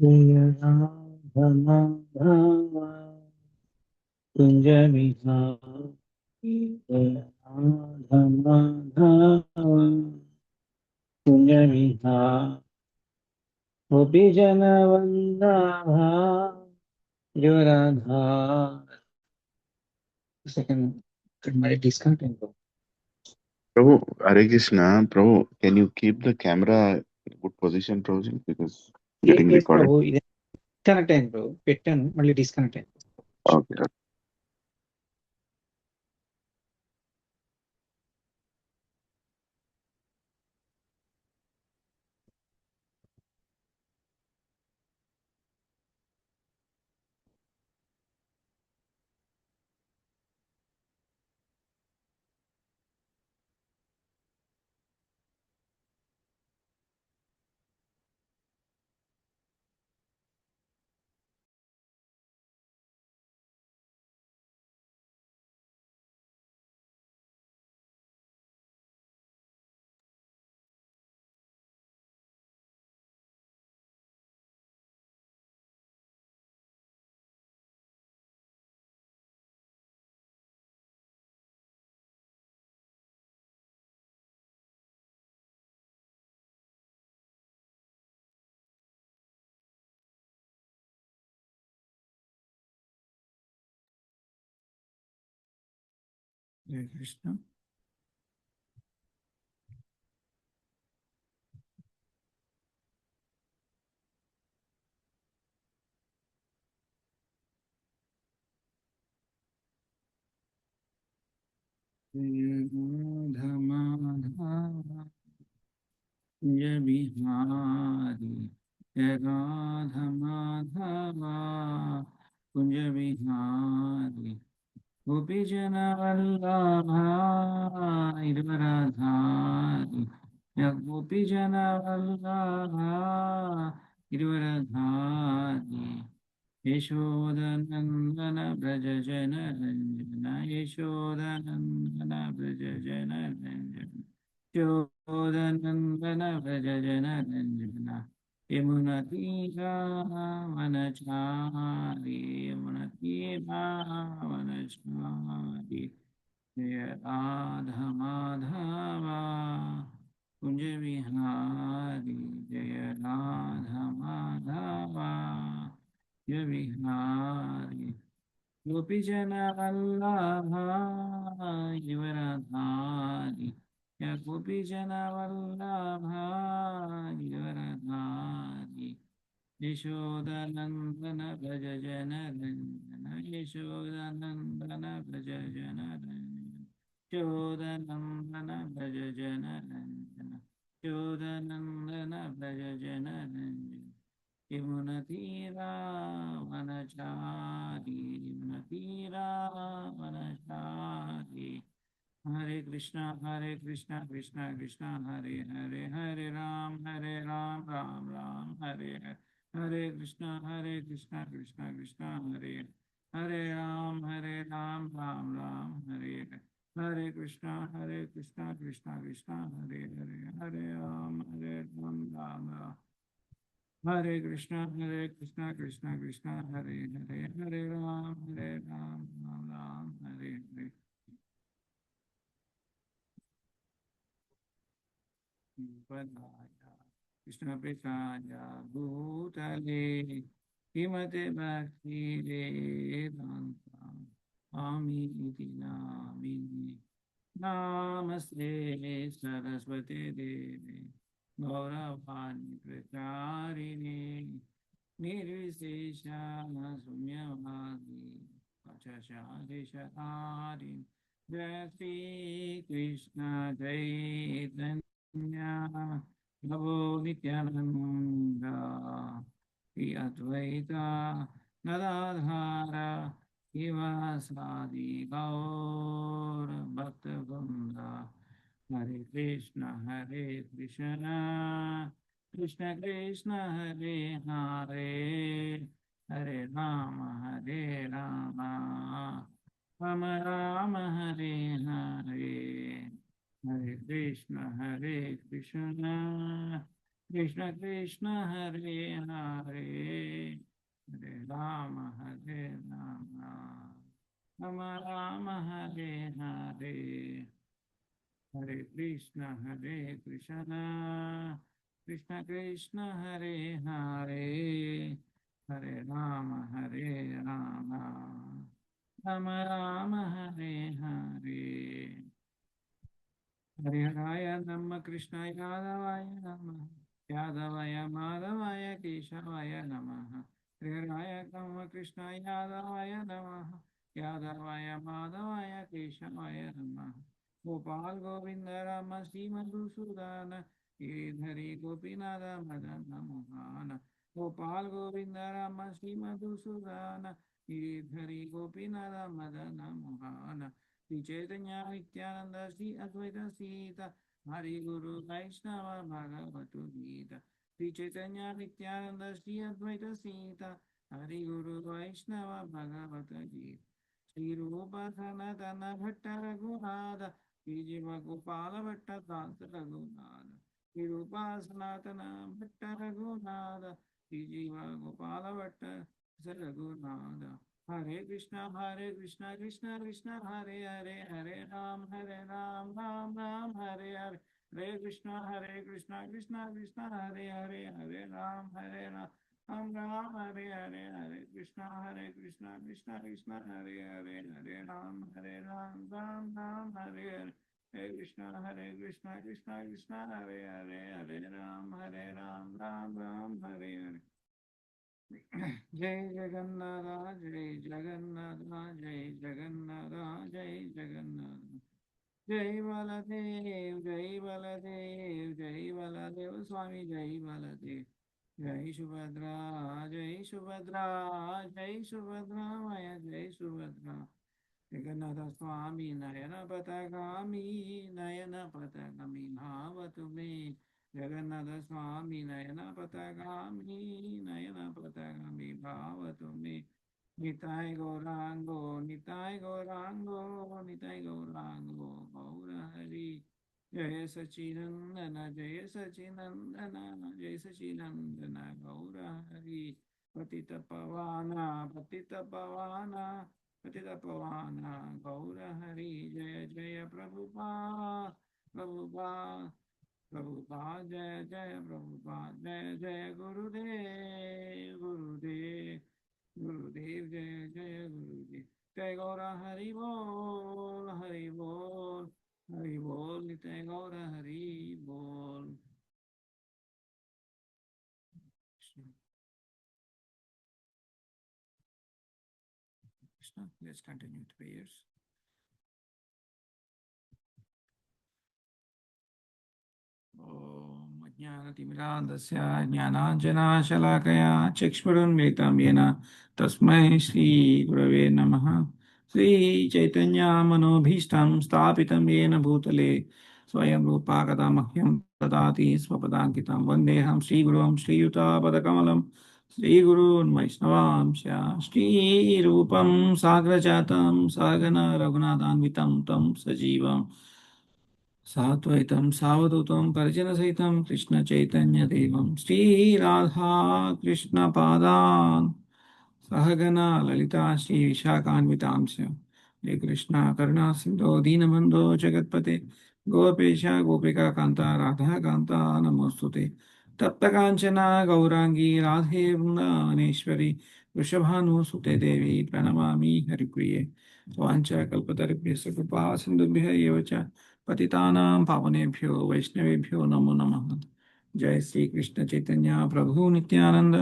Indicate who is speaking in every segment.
Speaker 1: जय राधा माधव कुंज विहारी जय राधा माधव कुंज विहारी गोपी जन वल्लभा जय Radha second my discontent.
Speaker 2: Prabhu, Hare Krishna. Prabhu, can you keep the camera in good position, Prabhuji? Because getting
Speaker 1: Yes,
Speaker 2: recorded.
Speaker 1: Prabhu. This disconnect అయింది bro. పెట్టాను మళ్ళీ disconnect అయింది.
Speaker 2: Okay. Okay.
Speaker 1: Hare Krishna. Radha Madhava Kunja Vihari Jai Radha Madhava Kunja Vihari Gopi Jana Vallabha Irvaradhari Gopi Jana Vallabha Irvaradhari यशोदनन्दन Vraj जन रञ्जन यशोदनन्दन व्रज जन रञ्जन यशोदनन्दन व्रज जन रञ्जन यमुनतीरावनचारि यमुनतीरावनचारि जय राधा माधवा कुञ्ज विहारी जय राधा माधवा जय विहारी गोपी जन वल्लभा युवराधारी या गोपी जन वल्लभा युवराधारी यशोदनन्दन व्रज जन रञ्जन यशोदनन्दन व्रज जन रञ्जन यशोदनन्दन व्रज जन रञ्जन यशोदनन्दन व्रज जन रञ्जन यमुनतीरावनचारि हरे कृष्णा कृष्णा कृष्णा हरे हरे हरे राम राम राम हरे हरे हरे कृष्णा कृष्णा कृष्णा हरे हरे राम राम राम हरे हरे हरे कृष्णा कृष्णा कृष्णा हरे हरे हरे राम राम राम हरे कृष्णा कृष्णा कृष्णा हरे हरे हरे राम राम राम हरे हरे पदाया कृष्ण प्रसाद भूतले किमते भक्ति वेदांता आमी इति नामिनि नमस्ते सरस्वती देवी गौरवाणी प्रचारिणे निर्विशेषा शून्यवादी पचशारिशतारि जय श्री कृष्ण चैतन्य प्रभु नित्यानंद श्री अद्वैता गदाधर शिवासादि गौर भक्तवृंद हरे कृष्ण कृष्ण कृष्ण हरे हरे हरे राम राम राम हरे हरे हरे कृष्ण
Speaker 3: कृष्ण कृष्ण हरे हरे हरे राम राम राम हरे हरे हरे कृष्ण कृष्ण कृष्ण हरे हरे हरे राम राम राम हरे हरे हरे राय नम कृष्ण यादवाय माधवाय केशवाय नमः हरे राय नम कृष्ण यादवाय नमः यादवाय माधवाय केशवाय नमः गोपाल गोविंद राम श्री मधुसूदन गिरिधरी गोपीनाथ मदन मोहन गोपाल गोविंद राम श्री मधुसूदन गिरिधरी गोपीनाथ मदन मोहन श्री चैतन्य नित्यानंद श्री अद्वैत सीता हरि गुरु वैष्णव भगवतु गीता श्री चैतन्य नित्यानंद श्री अद्वैत सीता हरि गुरु वैष्णव भगवत गीता श्री रूप सनातन भट्ट रघुनाथ श्री जीव गोपाल भट्ट दास रघुनाथ श्री रूप सनातन भट्ट रघुनाथ श्री जीव गोपाल भट्ट रघुनाथ हरे कृष्णा कृष्णा कृष्णा हरे हरे हरे राम राम राम हरे हरे हरे कृष्णा कृष्णा कृष्णा हरे हरे हरे राम राम राम हरे हरे हरे कृष्णा कृष्णा कृष्णा हरे हरे हरे राम राम राम हरे हरे हरे कृष्णा कृष्णा कृष्णा हरे हरे हरे राम राम हरे हरे जय जगन्नाथ जय जगन्नाथ जय जगन्नाथ जय जगन्नाथ जय बलदेव जय बलदेव जय बलदेव स्वामी जय बलदेव जय सुभद्रा जय सुभद्रा माया जय सुभद्रा जगन्नाथ स्वामी नयन पथगामी भावतु मे जगन्नाथ स्वामी नयन पथगामी भावतु मे निताय गौरांगो गौर हरि जय सचिनंदन गौर हरि पतित पावन गौर हरि जय जय प्रभुपाद जय प्रभुपाद जय गुरुदेव जय गुरुदेव जय गौरा हरि बोल नित्य गौरा हरि बोल Krishna. Let's continue with prayers. ॐ ज्ञानतिमिरान्धस्य ज्ञानाञ्जनाशलाकया चक्षुरुन्मिलितं येन तस्मै श्रीगुरवे नमः श्रीचैतन्यमनोभीष्टं स्थापितं येन भूतले स्वयं रूपा कदा मह्यं ददाति स्वपदाङ्कितं वन्देऽहं श्रीगुरुं श्रीयुतापदकमलं श्रीगुरून् वैष्णवांश्च श्रीरूपं साग्रजातं सहगण रघुनाथान्वितं तं सजीवम् सात्वैतं सावधूतं परिजनसहितं कृष्णचैतन्यदेवं श्रीराधा कृष्णपादान् सहगना ललिता श्रीविशाखान्वितांश्च हे कृष्णा करुणा सिन्धो दीनबन्धो जगत्पते गोपेश गोपिका कान्ता राधा कान्ता नमोऽस्तुते तप्तकाञ्चना गौराङ्गी राधे वृन्दावनेश्वरी वृषभानुसुते देवी प्रणमामि हरिप्रिये वाञ्छाकल्पतरुभ्यश्च कृपा सिन्धुभ्यः एव च पतितानां पावनेभ्यो वैष्णवेभ्यो नमो नमः जय श्री कृष्ण चैतन्य प्रभु नित्यानंद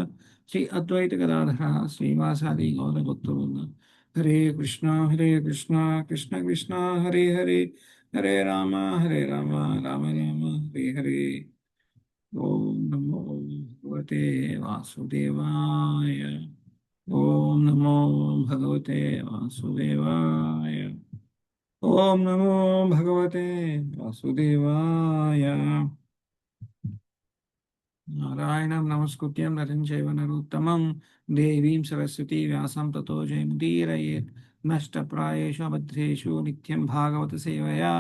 Speaker 3: श्री अद्वैत गदाधर श्रीवासादि गौर भक्तवृंद हरे कृष्णा कृष्ण कृष्ण हरे हरे राम राम राम हरे हरे ओम नमो भगवते वासुदेवाय ओम नमो भगवते वासुदेवाय ओम नमो भगवते वासुदेवाय नारायणं नमस्कृत्य नरं चैव नरोत्तमं देवीं सरस्वती व्यासं ततो जयमुदीरयेत् नष्टप्रायेषु अभद्रेषु नित्यं भागवत सेवया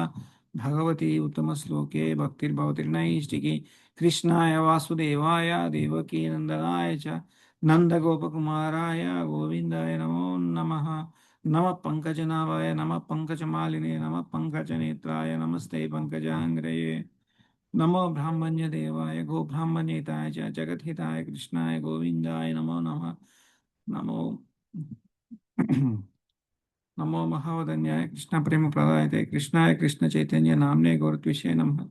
Speaker 3: भगवती उत्तमश्लोके भक्तिर्भवति नैष्टिकी कृष्णाय वासुदेवाय देवकी नन्दनाय च नन्दगोपकुमाराय गोविन्दाय नमो नमः नमः पङ्कजनाभाय नमः पङ्कजमालिने नमः पङ्कजनेत्राय नमस्ते पङ्कजाङ्ग्रये नमो ब्राह्मण्यदेवाय गो ब्राह्मणेताय च जगद्हिताय कृष्णाय गोविन्दाय नमो नमः नमो नमो महावदन्याय कृष्ण प्रेम प्रदायते कृष्णाय कृष्ण चैतन्य नामने गौरत्विषे नमः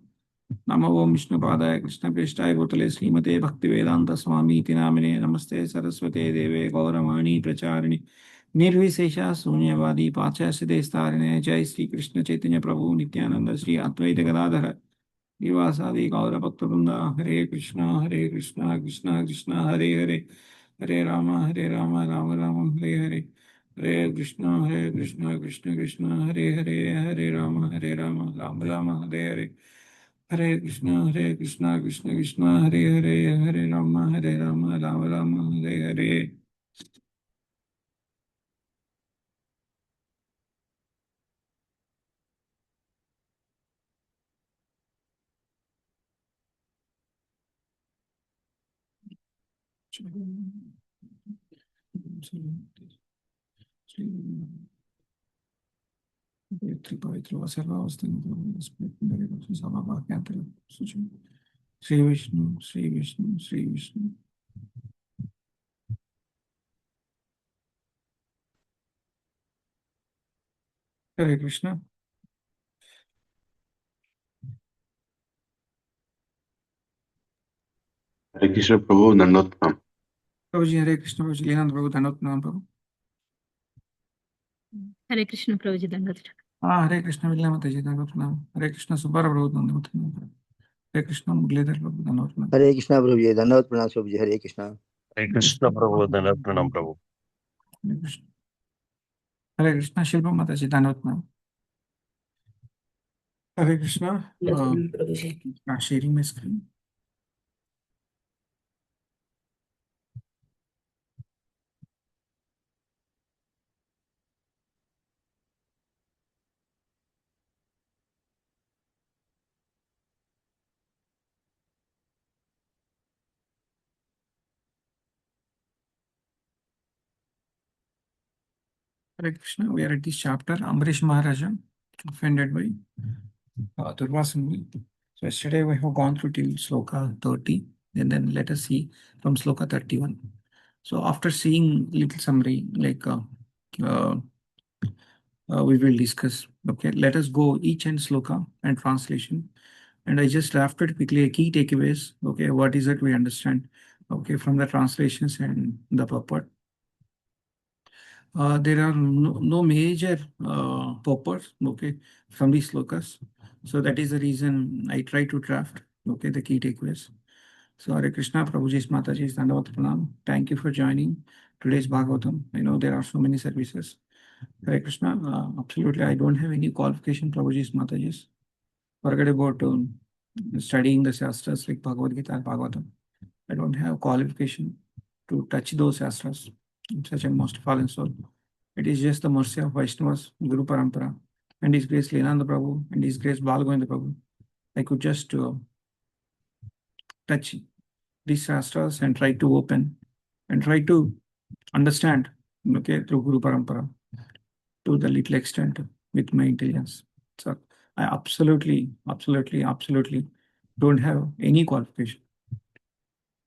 Speaker 3: नमो ओम विष्णुपादाय कृष्ण प्रेष्ठाय भूतले श्रीमते भक्तिवेदांत स्वामी इति नामिने नमस्ते सरस्वते देवे गौरवाणी प्रचारिणि निर्विशेषा शून्यवादी पाश्चात्य स्थारिणे जय श्री कृष्ण चैतन्य प्रभु नित्यानंद श्री अद्वैत गदाधर श्रीवासादि गौरभक्तवृंदा हरे कृष्णा कृष्णा कृष्णा हरे हरे हरे राम राम राम हरे हरे हरे कृष्णा कृष्ण कृष्ण हरे राम राम राम हरे हरे हरे कृष्णा कृष्ण कृष्ण हरे राम राम राम हरे हरे पवित्र सर्वावस्था श्री विष्णु श्री विष्णु श्री विष्णु हरे Krishna
Speaker 2: Hare Krishna Prabhu, Dandot Pranam.
Speaker 3: प्रभु जी हरे कृष्ण प्रभु जी लीलानंद प्रभु धन्यवाद प्रणाम प्रभु
Speaker 4: हरे कृष्ण प्रभु जी दंडवत
Speaker 3: हाँ हरे कृष्ण विद्या माता जी धन्यवाद प्रणाम हरे कृष्ण सुब्बारा प्रभु धन्यवाद प्रणाम हरे कृष्ण मुरलीधर प्रभु धन्यवाद प्रणाम
Speaker 5: हरे कृष्णा प्रभु जी धन्यवाद प्रणाम प्रभु जी हरे कृष्णा
Speaker 6: हरे कृष्ण प्रभु धन्यवाद प्रणाम प्रभु
Speaker 3: हरे कृष्ण हरे कृष्ण शिल्पा माता जी धन्यवाद प्रणाम हरे कृष्ण शेयरिंग में screen Hare Krishna, we are at this chapter, Ambarish Maharaja, offended by Durvasa Muni. So yesterday we have gone through till Sloka 30, and then let us see from Sloka 31. So after seeing little summary, like uh, we will discuss. Okay, let us go each and Sloka and translation. And I just drafted quickly a key takeaways. Okay, what is it we understand? Okay, from the translations and the purport. There are no major purports, okay, from these slokas. So that is the reason I try to draft, okay, the key takeaways. So Hare Krishna, Prabhuji's Mataji's Dandavat Pranam. Thank you for joining today's Bhagavatam. I know there are so many services. Hare Krishna, absolutely, I don't have any qualification, Prabhuji's Mataji's. Forget about studying the Shastras like Bhagavad Gita and Bhagavatam. I don't have qualification to touch those Shastras. I'm such a most fallen soul. It is just the mercy of Vaishnavas, Guru Parampara, and His Grace Lilananda Prabhu, and His Grace Balgovinda Prabhu. I could just touch these Shastras and try to open and try to understand, okay, through Guru Parampara to the little extent with my intelligence. So I absolutely don't have any qualification.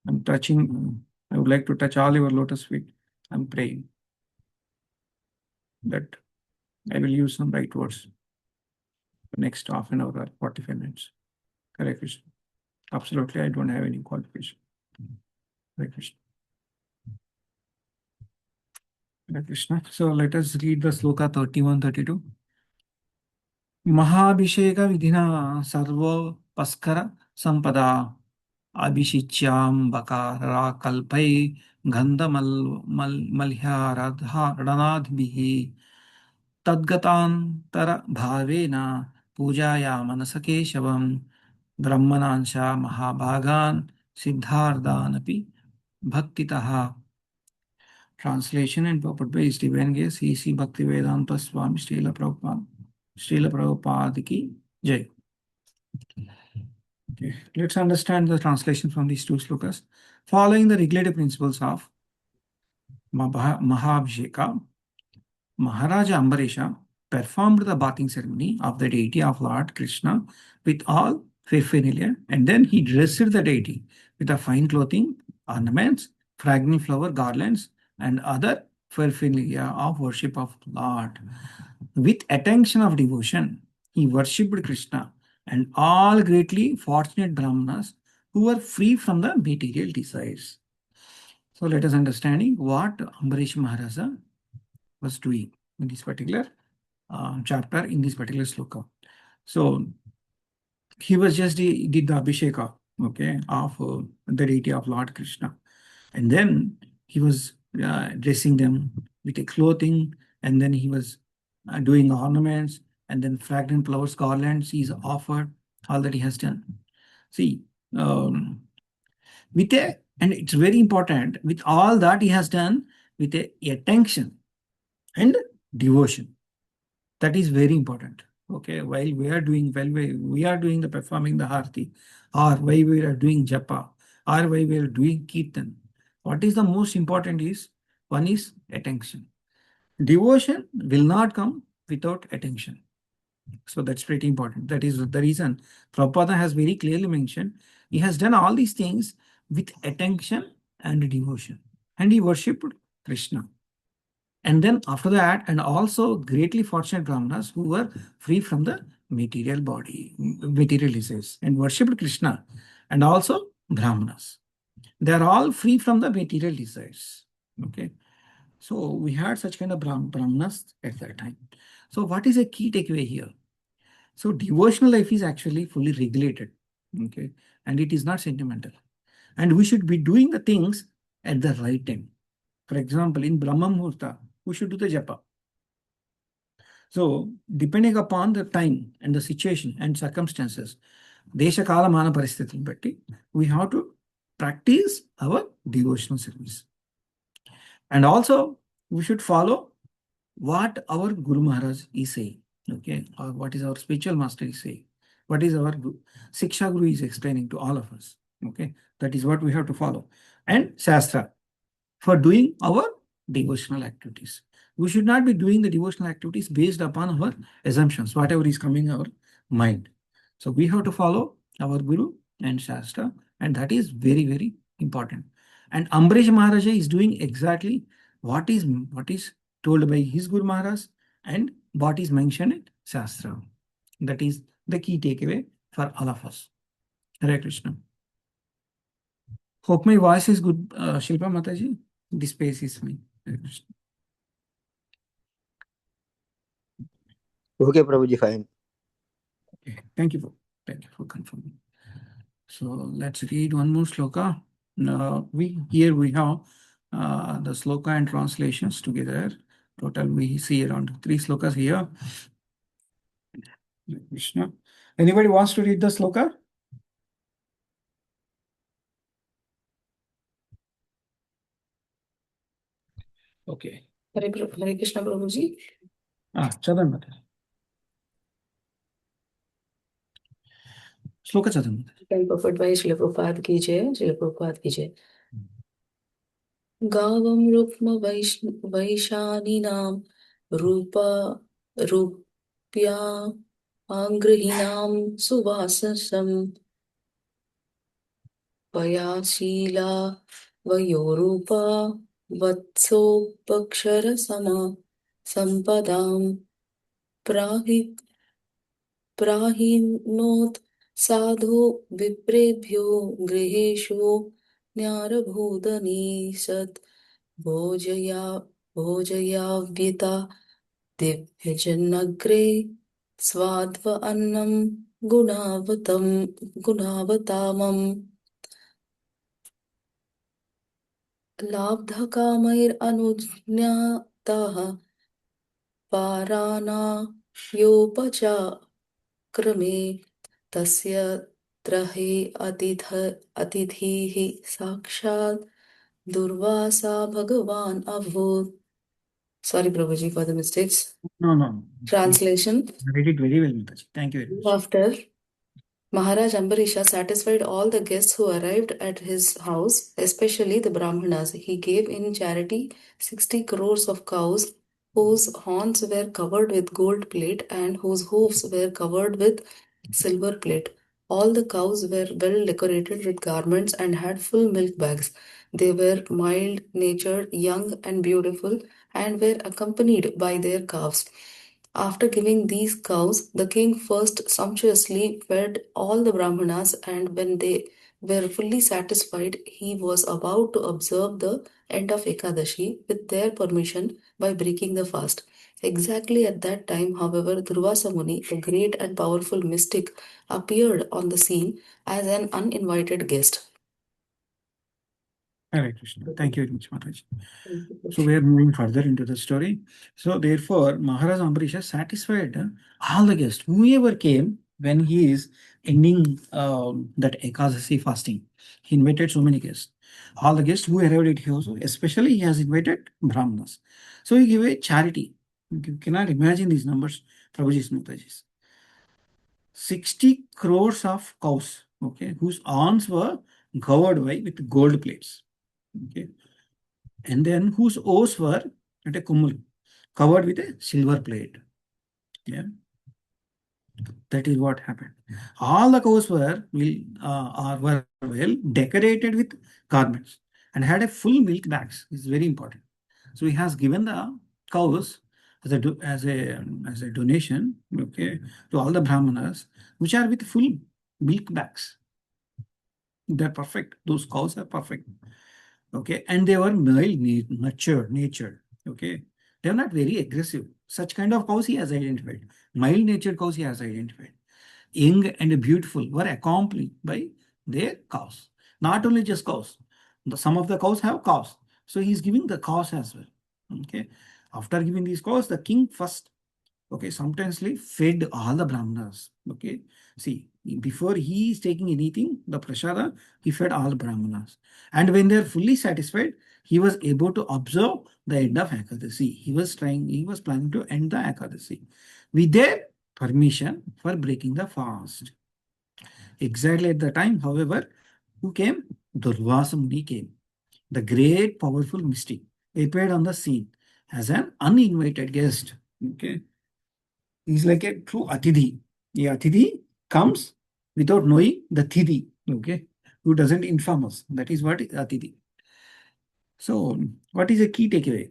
Speaker 3: I'm touching, I would like to touch all your lotus feet. I'm praying that I will use some right words the next half an hour or 45 minutes. Hare Krishna. Absolutely, I don't have any qualification. Hare Krishna. Hare Krishna. So let us read the sloka 31-32. Mahabhisheka vidhina sarva paskara sampada abhishichyam bakara kalpai gandhamal malhyaradhanadbihi tadgatantara bhavena pujaya manasakeshavam brahmanansha mahabhagan siddhardhanapi bhaktitaha. Translation and purport by His Divine Grace C.C. Bhaktivedanta Swami Srila Prabhupada. Srila Prabhupada ki Jai. Okay. Let's understand the translation from these two slokas. Following the regulative principles of Mahabhisheka, Maharaja Ambarisha performed the bathing ceremony of the deity of Lord Krishna with all paraphernalia, and then he dressed the deity with a fine clothing, ornaments, fragrant flower garlands, and other paraphernalia of worship of Lord. With attention of devotion, he worshipped Krishna and all greatly fortunate Brahmanas who were free from the material desires. So let us understanding what Ambarish Maharaja was doing in this particular chapter, in this particular sloka. So he was just did the Abhisheka, okay, of the deity of Lord Krishna. And then he was dressing them with a clothing, and then he was doing ornaments, and then fragrant flowers, garlands he's offered, all that he has done. See, with a, and it's very important, with all that he has done, with a attention and devotion. That is very important. Okay, while we are doing the performing the harti, or while we are doing japa, or while we are doing kirtan, what is the most important is, one is attention. Devotion will not come without attention. So that's pretty important. That is the reason Prabhupada has very clearly mentioned, he has done all these things with attention and devotion. And he worshipped Krishna. And then after that, and also greatly fortunate Brahmanas who were free from the material body, material desires, and worshipped Krishna, and also Brahmanas. They are all free from the material desires. Okay. So we had such kind of Brahmanas at that time. So what is a key takeaway here? So devotional life is actually fully regulated. Okay. And it is not sentimental. And we should be doing the things at the right time. For example, in Brahma Muhurta, we should do the japa. So, depending upon the time and the situation and circumstances, Desha Kala Mana Paristhitil Batti, we have to practice our devotional service. And also, we should follow what our Guru Maharaj is saying, okay, or what is our spiritual master is saying, what is our Siksha Guru is explaining to all of us, okay, that is what we have to follow. And Shastra, for doing our devotional activities. We should not be doing the devotional activities based upon our assumptions, whatever is coming in our mind. So we have to follow our Guru and Shastra, and that is very, very important. And Ambarish Maharaja is doing exactly what is told by his Guru Maharaj and what is mentioned in Shastra. That is the key takeaway for all of us. Hare Krishna. Hope my voice is good, Shilpa Mataji. This space is me. Hare Krishna.
Speaker 5: Okay, Prabhuji, fine.
Speaker 3: Okay. Thank you for confirming. So let's read one more sloka. We have the sloka and translations together. Total we see around 3 slokas here. Hare Krishna. Anybody wants to read the sloka? Okay.
Speaker 7: Hare Krishna Prabhuji.
Speaker 3: Chadan Mataji. श्लोक चतुर्थ
Speaker 7: Purport by Srila Prabhupada ki jai, Srila Prabhupada ki jai. Gavam rukma vaishaninam rupya angrihinam suvasasam vayashila vayorupa vatsopakshara sama sampadam prahinot sadhu viprabhyo griheshu न्यारभूतनी सत् भोजयाव्यता दिव्यजन्नग्रे स्वाद्व अन्नं गुणावतामम् लाब्धकामैरनुज्ञाताः पाराणायोपचाक्रमे तस्य त्रहे अतिथिः साक्षात् दुर्वासा भगवान् अभूत् Sorry, Prabhuji, for the mistakes.
Speaker 3: No.
Speaker 7: Translation.
Speaker 3: You read it very well, Mataji. Thank you very much.
Speaker 7: After Maharaj Ambarisha satisfied all the guests who arrived at his house, especially the Brahmanas. He gave in charity 60 crores of cows whose horns were covered with gold plate and whose hoofs were covered with silver plate. All the cows were well decorated with garments and had full milk bags. They were mild-natured, young and beautiful, and were accompanied by their calves. After giving these cows, the king first sumptuously fed all the Brahmanas, and when they were fully satisfied, he was about to observe the end of Ekadashi with their permission by breaking the fast. Exactly at that time, however, Durvasa Muni, a great and powerful mystic, appeared on the scene as an uninvited guest.
Speaker 3: Hare Krishna. Thank you very much, Mataji. So we are moving further into the story. So therefore, Maharaj Ambarisha satisfied all the guests, whoever came when he is ending that Ekadasi fasting. He invited so many guests. All the guests who arrived at his house, especially he has invited Brahmanas. So he gave a charity. You cannot imagine these numbers, Prabhuji's Mataji's. 60 crores of cows, okay, whose horns were covered with gold plates. Okay. And then whose oars were at a kumul, covered with a silver plate. Yeah. That is what happened. All the cows were well decorated with garments and had a full milk bags. It's very important. So he has given the cows as a donation, okay, to all the brahmanas, which are with full milk bags. They're perfect. Those cows are perfect. Okay, and they were mild natured. Okay, they are not very aggressive. Such kind of cows he has identified. Mild natured cows he has identified. Young and beautiful were accompanied by their cows. Not only just cows. Some of the cows have cows. So he's giving the cows as well. Okay. After giving these cows, the king first, okay, sometimes fed all the brahmanas. Okay. See, before he is taking anything, the prasada, he fed all brahmanas. And when they are fully satisfied, he was able to observe the end of Ekadasi. He was planning to end the Ekadasi with their permission for breaking the fast. Exactly at the time, however, who came? Durvasa Muni came. The great, powerful mystic appeared on the scene as an uninvited guest. Okay. He's like a true Atidhi. The Atidhi comes without knowing the Thidhi, okay, who doesn't inform us. That is what is Atidhi. So, what is a key takeaway?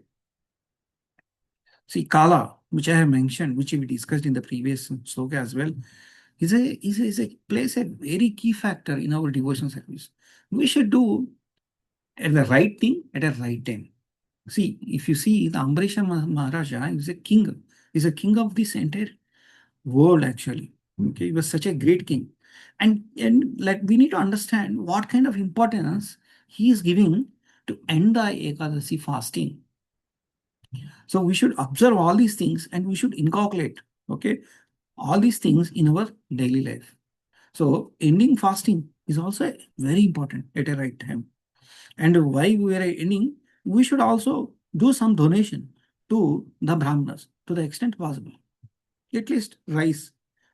Speaker 3: See, Kala, which I have mentioned, which we discussed in the previous sloka as well, plays a very key factor in our devotion service. We should do the right thing at the right time. See, if you see the Ambarisha Maharaja is a king. He's a king of this entire world, actually. Okay, he was such a great king. And like we need to understand what kind of importance he is giving to end the Ekadasi fasting. So we should observe all these things and we should inculcate, okay, all these things in our daily life. So ending fasting is also very important at a right time. And why we are ending, we should also do some donation to the Brahmanas to the extent possible. At least rice,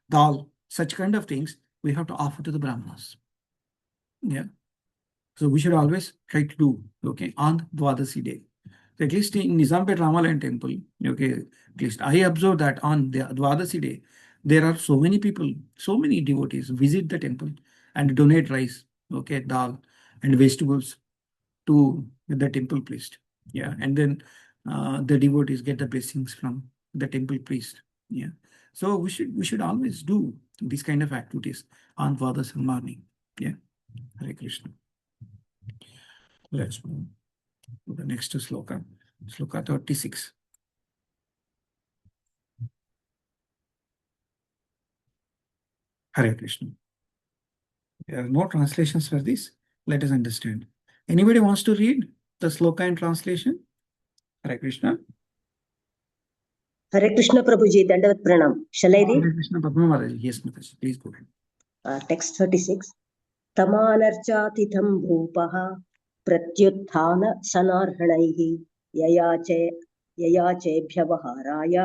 Speaker 3: dal, such kind of things we have to offer to the Brahmanas. Yeah. So we should always try to do, okay, on Dwadasi day. So at least in Nizampet Ramalan temple, okay, at least I observe that on the Dwadasi day, there are so many people, so many devotees visit the temple and donate rice, okay, dal and vegetables to the temple priest. Yeah. And then the devotees get the blessings from the temple priest. Yeah. So we should always do these kind of activities on Dwadasi morning. Yeah. Hare Krishna. Let's move to the next sloka. Sloka 36. Hare Krishna. There are no translations for this. Let us understand. Anybody wants to read the sloka in translation? Hare Krishna.
Speaker 8: Hare Krishna Prabhuji, Dandavat Pranam. Shall I read?
Speaker 3: Hare Krishna, Padma Mataji. Yes, Mataji. Please go ahead.
Speaker 8: Text 36. Tamanarchatitham bhupaha pratyuthana sanarhanaihi yayache ययाचेभ्यवहाराय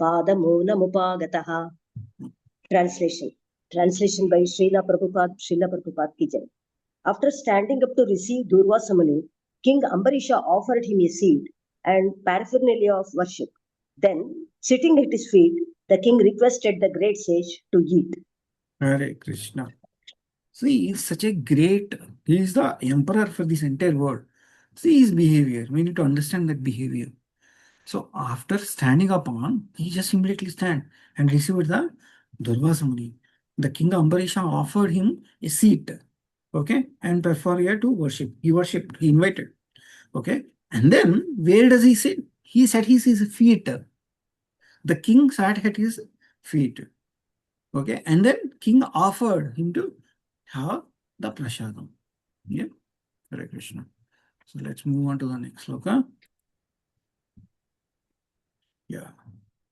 Speaker 8: पादमूलमुपागतः. Translation. Translation by Srila Prabhupada ki Jai. After standing up to receive Durvasa Muni, King Ambarisha offered him a seat and paraphernalia of worship. Then, sitting at his feet, the king requested the great sage to eat.
Speaker 3: Hare Krishna. See, he's such a great, he is the emperor for this entire world. See his behavior. We need to understand that behavior. So after standing upon, he just immediately stand and received the Durvasa Muni. The king Ambarisha offered him a seat, okay, and prefer to worship. He worshipped, he invited, okay. And then where does he sit? He sat his feet. The king sat at his feet, okay, and then king offered him to have the prasadam. Yeah, Hare Krishna. So let's move on to the next sloka. Yeah,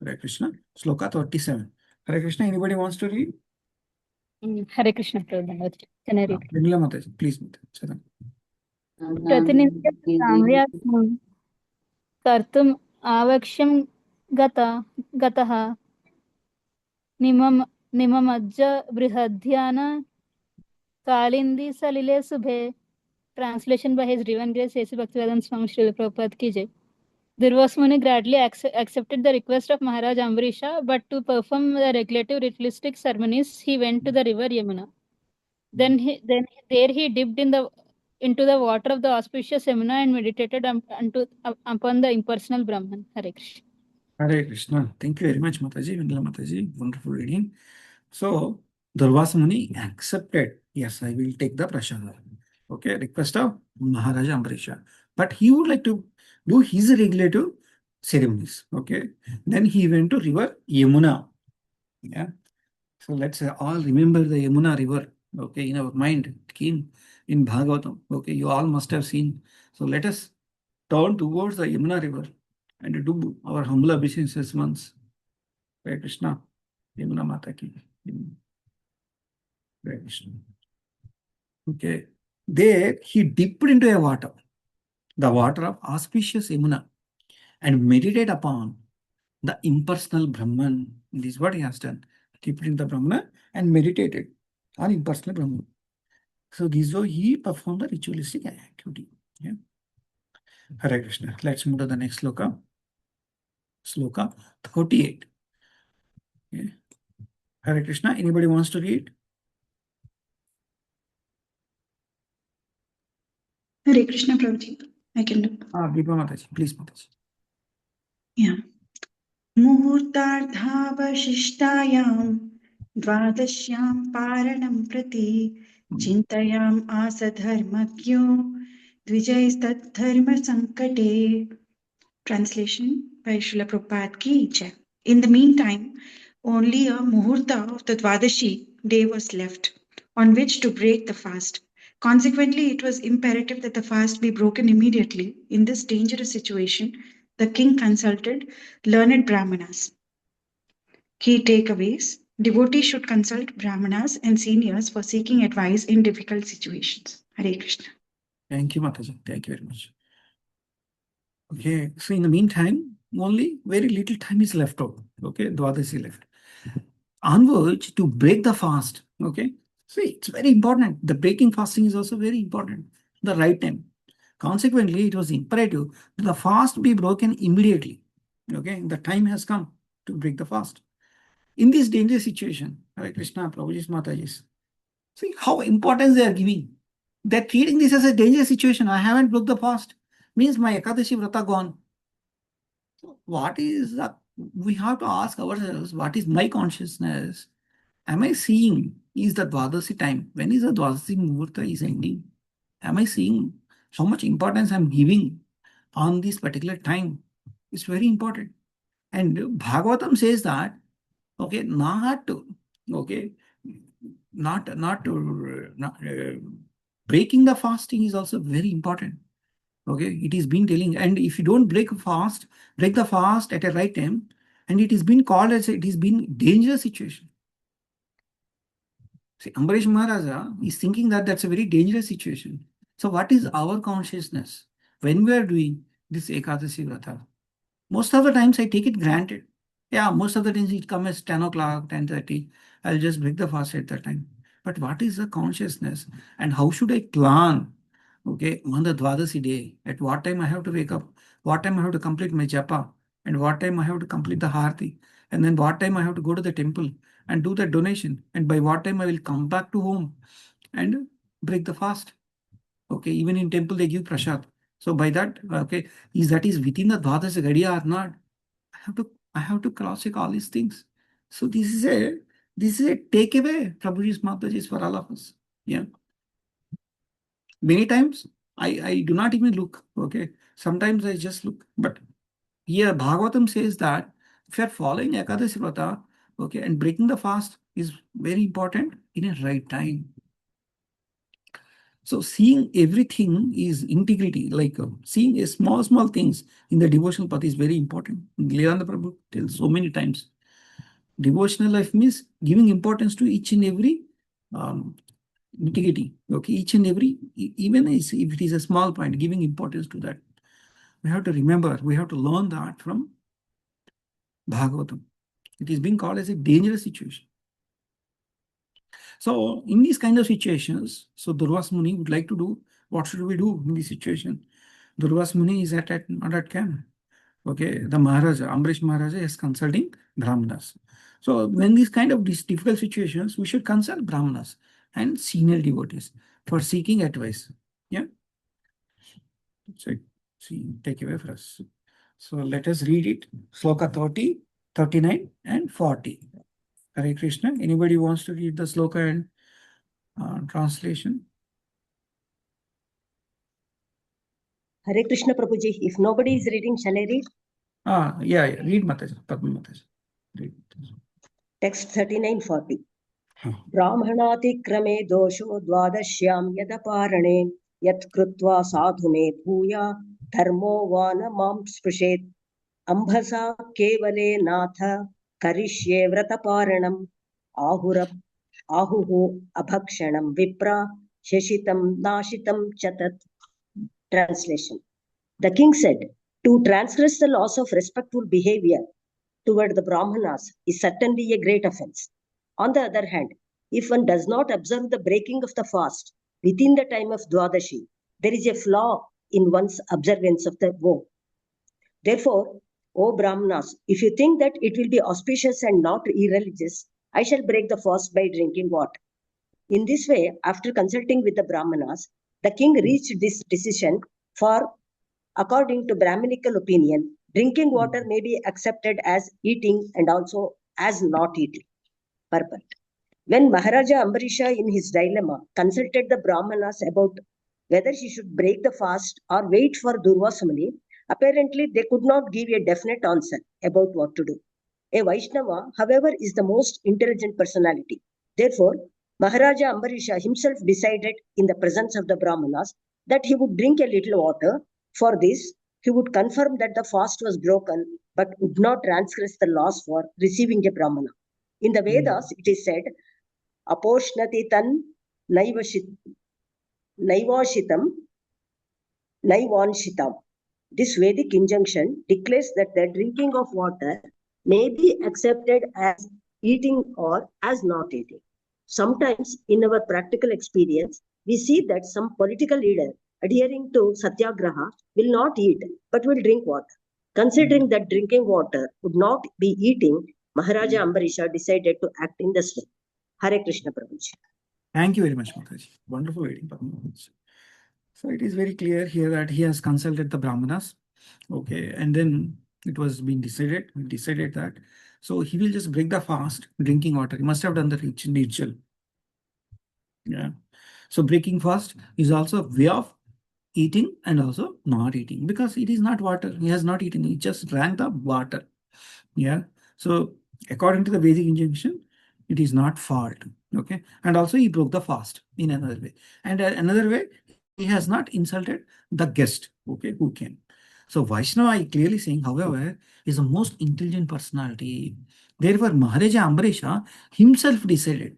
Speaker 3: Hare Krishna. Sloka 37. Hare Krishna, anybody wants to read?
Speaker 4: Hare Krishna Prabhu. Can I read?
Speaker 3: Nirmala Mataji, please. Charan.
Speaker 4: प्रतिनित्य साम्राज्ञं कर्तुम् आवश्यं गतः निममज्ज बृहद्यान Kalindi सलिले सुभे. Translation by His Divine Grace A.C. Bhaktivedanta Swami Srila Prabhupada ki Jai. Durvasa Muni gladly accepted the request of Maharaj Ambarisha, but to perform the regulative ritualistic ceremonies, he went to the river Yamuna. Then there he dipped into the water of the auspicious Yamuna and meditated upon the impersonal Brahman. Hare Krishna.
Speaker 3: Hare Krishna. Thank you very much, Mataji. Nirmala Mataji. Wonderful reading. So, Durvasa Muni accepted. Yes, I will take the prasada. Okay, request of Maharaja Ambarisha. But he would like to do his regulative ceremonies. Okay. Then he went to river Yamuna. Yeah. So let's all remember the Yamuna river. Okay, in our mind, in Bhagavatam. Okay, you all must have seen. So let us turn towards the Yamuna river and do our humble obeisances once. Hare Krishna. Yamuna Mata ki. Hare Krishna. Okay. There he dipped into a water, the water of auspicious Yamuna, and meditated upon the impersonal Brahman. This is what he has done. Dipped in the Brahmana and meditated on impersonal Brahman. So this is how he performed the ritualistic activity. Yeah. Hare Krishna. Let's move to the next sloka. Sloka 38. Yeah. Hare Krishna. Anybody wants to read?
Speaker 9: Hare Krishna Prabhuji. I can do.
Speaker 3: Deepa Mataji. Please, Mataji.
Speaker 9: Yeah. मुहूर्तार्धावशिष्टायां द्वादश्यां पारणं प्रति चिन्तयाम् आस धर्मज्ञो द्विजैस्तद्धर्मसङ्कटे. Translation by Srila Prabhupada ki Jai. In the meantime, only a muhurta of the Dwadashi day was left on which to break the fast. Consequently, it was imperative that the fast be broken immediately. In this dangerous situation, the king consulted learned Brahmanas. Key takeaways: devotees should consult Brahmanas and seniors for seeking advice in difficult situations. Hare Krishna.
Speaker 3: Thank you, Mataji. Thank you very much. Okay, so in the meantime, only very little time is left over. Okay, Dwadasi left. Onwards to break the fast. Okay, see, it's very important. The breaking fasting is also very important. The right time. Consequently, it was imperative that the fast be broken immediately. Okay, the time has come to break the fast. In this dangerous situation, Hare Krishna, Prabhuji's Mataji's, see how importance they are giving. They're treating this as a dangerous situation. I haven't broke the fast. Means my Ekadashi Vrata gone. So what is that? We have to ask ourselves, what is my consciousness? Am I seeing is the Dwadasi time? When is the Dwadasi Muhurta is ending? Am I seeing how much importance I'm giving on this particular time? It's very important. And Bhagavatam says that, okay, breaking the fasting is also very important. Okay, it is been telling, and if you don't break the fast at a right time, and it is been called as it has been dangerous situation. See, Ambarish Maharaja is thinking that that's a very dangerous situation. So what is our consciousness when we are doing this Ekadasi Vrata? Most of the times I take it granted. Yeah, most of the times it comes as 10 o'clock, 10:30. I'll just break the fast at that time. But what is the consciousness and how should I plan? Okay, on the Dwadasi day, at what time I have to wake up, what time I have to complete my japa, and what time I have to complete the harti, and then what time I have to go to the temple and do the donation, and by what time I will come back to home and break the fast. Okay, even in temple they give prasad. So by that, okay, that is within the Dwadasi Gadiya or not? I have to cross check all these things. So this is a takeaway Prabhuji's Mataji's for all of us. Yeah. Many times I do not even look. Okay. Sometimes I just look. But here Bhagavatam says that if you are following Ekadasi Vrata, okay, and breaking the fast is very important in a right time. So seeing everything is integrity, like seeing a small things in the devotional path is very important. Lilananda Prabhu tells so many times. Devotional life means giving importance to each and every integrity. Okay, each and every, even if it is a small point, giving importance to that. We have to remember, we have to learn that from Bhagavatam. It is being called as a dangerous situation. So in these kind of situations, so Durvas Muni would like to do, what should we do in this situation? Durvas Muni is not at camp. Okay, the Maharaja, Ambrish Maharaja is consulting Brahmanas. So when these kind of these difficult situations, we should consult Brahmanas and senior devotees for seeking advice. Yeah. So take away for us. So let us read it. Sloka 30, 39 and 40. Hare Krishna. Anybody wants to read the sloka and translation?
Speaker 8: Hare Krishna Prabhuji. If nobody is reading, shall I read?
Speaker 3: Yeah. Read Mataji. Padma Mataji. Read.
Speaker 8: Text 39-40. ब्राह्मणातिक्रमे दोषो द्वादश्यां यदपारणे यत्कृत्वा साधु मे भूया धर्मो वा न मां स्पृशेत् अम्भसा केवले नाथ करिष्ये व्रतपारणम् आहुः अभक्षणं विप्रा शशितं नाशितं च तत्. Translation. The king said, to transgress the laws of respectful behavior toward the Brahmanas is certainly a great offense. On the other hand, if one does not observe the breaking of the fast within the time of Dwadashi, there is a flaw in one's observance of the vow. Therefore, O Brahmanas, if you think that it will be auspicious and not irreligious, I shall break the fast by drinking water. In this way, after consulting with the Brahmanas, the king reached this decision for, according to Brahminical opinion, drinking water may be accepted as eating and also as not eating. Purport. When Maharaja Ambarisha in his dilemma consulted the Brahmanas about whether he should break the fast or wait for Durvasa Muni, apparently they could not give a definite answer about what to do. A Vaishnava, however, is the most intelligent personality. Therefore, Maharaja Ambarisha himself decided in the presence of the Brahmanas that he would drink a little water. For this, he would confirm that the fast was broken but would not transgress the laws for receiving a Brahmana. In the Vedas, it is said, Aposhnati tan naivashitam naivanshitam. This Vedic injunction declares that the drinking of water may be accepted as eating or as not eating. Sometimes in our practical experience, we see that some political leader adhering to Satyagraha will not eat but will drink water. Considering that drinking water would not be eating, Maharaja Ambarisha decided to act in this way. Hare Krishna Prabhuji.
Speaker 3: Thank you very much, Mataji. Wonderful reading. So it is very clear here that he has consulted the Brahmanas. Okay, and then it was being decided. We decided that. So he will just break the fast, drinking water. He must have done the ritual. Yeah. So breaking fast is also a way of eating and also not eating, because it is not water. He has not eaten. He just drank the water. Yeah. So according to the Vedic injunction, it is not fault. Okay. And also he broke the fast in another way. And another way, he has not insulted the guest. Okay, who came. So Vaishnava, I clearly saying, however, is the most intelligent personality. Therefore, Maharaja Ambarisha himself decided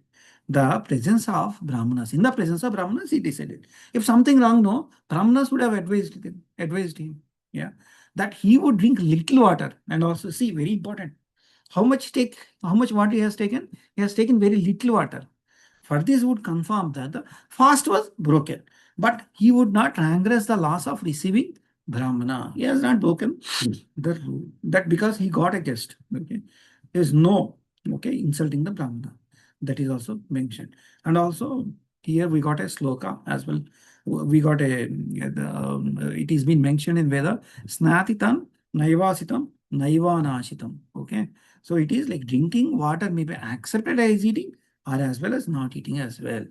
Speaker 3: the presence of Brahmanas. In the presence of Brahmanas, he decided. If something wrong, no, Brahmanas would have advised him. Yeah. that he would drink little water. And also, see, very important. How much water he has taken? He has taken very little water. For this would confirm that the fast was broken. But he would not transgress the laws of receiving Brahmana. He has not broken the rule. That because he got a guest. Okay. There is no insulting the Brahmana. That is also mentioned. And also here we got a sloka as well. We got it is been mentioned in Veda, Snatitam, Naivasitam, Naivanashitam. Okay. So it is like drinking water may be accepted as eating or as well as not eating as well.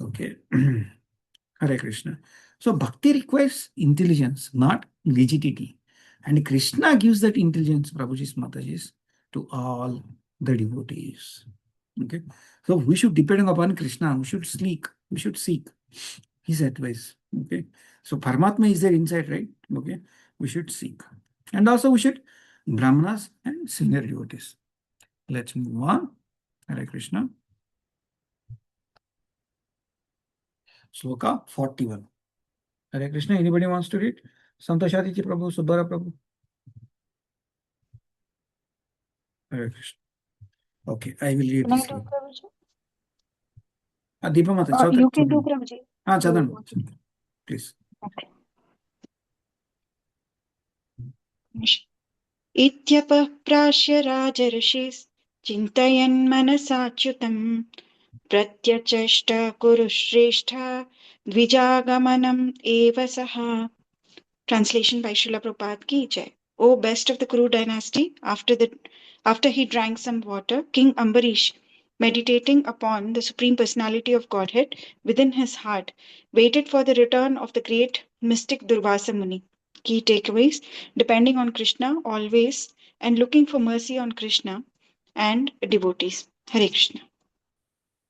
Speaker 3: Okay. Hare Krishna. So bhakti requires intelligence, not rigidity. And Krishna gives that intelligence, Prabhuji's Matajis, to all the devotees. Okay. So we should depend upon Krishna. We should seek his advice. Okay. So Paramatma is there inside, right? Okay. We should seek. And also we should Brahmanas and senior devotees. Let's move on. Hare Krishna. Sloka 41. Hare Krishna. Anybody wants to read? Santashadichi Prabhu, Subbara Prabhu. Hare Krishna. Okay, I will read
Speaker 10: Can I
Speaker 3: this.
Speaker 10: do, Prabhuji?
Speaker 3: Deepa Mata,
Speaker 10: You can do, Prabhuji.
Speaker 3: Chadan, please.
Speaker 10: Okay.
Speaker 9: इत्यपः प्राश्य राजर्षिश्चिन्तयन् मनसाच्युतम् प्रत्यचष्ट कुरु श्रेष्ठ द्विजागमनम् एव सः. Translation by Srila Prabhupada ki jai. O best of the Kuru dynasty, after he drank some water, King Ambarish, meditating upon the Supreme Personality of Godhead within his heart, waited for the return of the great mystic Durvasa Muni. Key takeaways: depending on Krishna always and looking for mercy on Krishna and devotees. Hare Krishna.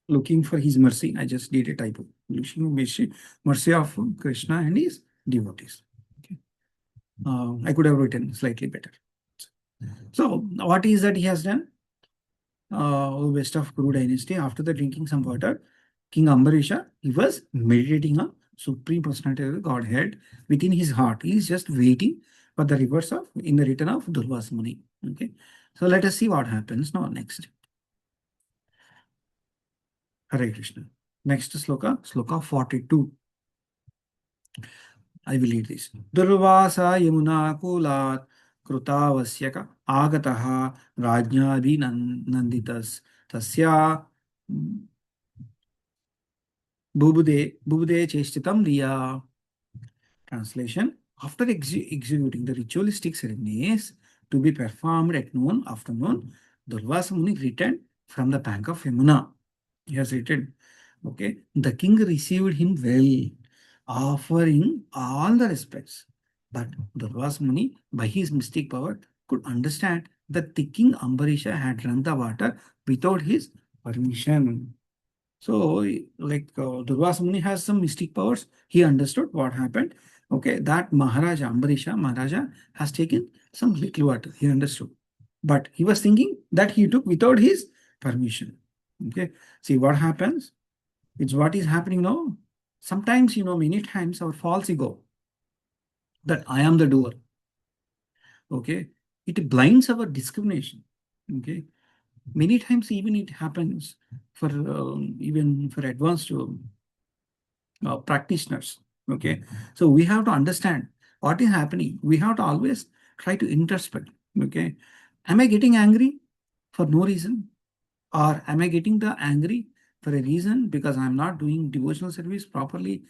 Speaker 3: Looking for his mercy. I just did a typo. Mercy of Krishna and his devotees. Okay. I could have written slightly better. So, what is that he has done? West of Kuru dynasty, after the drinking some water, King Ambarisha, he was meditating on Supreme Personality of the Godhead within his heart. He is just waiting for the reverse of in the return of Durvasa Muni. Okay. So let us see what happens now next. Hare Krishna. Next sloka, sloka 42. I will read this. Durvasa Yamuna Kulat Krutavasyaka Agataha Rajnabi Nanditas Tasya Bubude Cheshtitam Riya. Translation: after executing the ritualistic ceremonies to be performed at afternoon, Durvasa Muni returned from the bank of Yamuna. He has written, okay, the king received him well, offering all the respects. But Durvasa Muni, by his mystic power, could understand that the king Ambarisha had drunk the water without his permission. So, like Durvasa Muni has some mystic powers. He understood what happened. Okay, that Maharaja, Ambarisha, Maharaja has taken some little water. He understood. But he was thinking that he took without his permission. Okay, see what happens? It's what is happening now. Sometimes, many times our false ego that I am the doer. Okay, it blinds our discrimination. Okay, many times even it happens for even for advanced practitioners. Okay, so we have to understand what is happening. We have to always try to introspect. Okay, am I getting angry for no reason, or am I getting the angry for a reason because I'm not doing devotional service properly,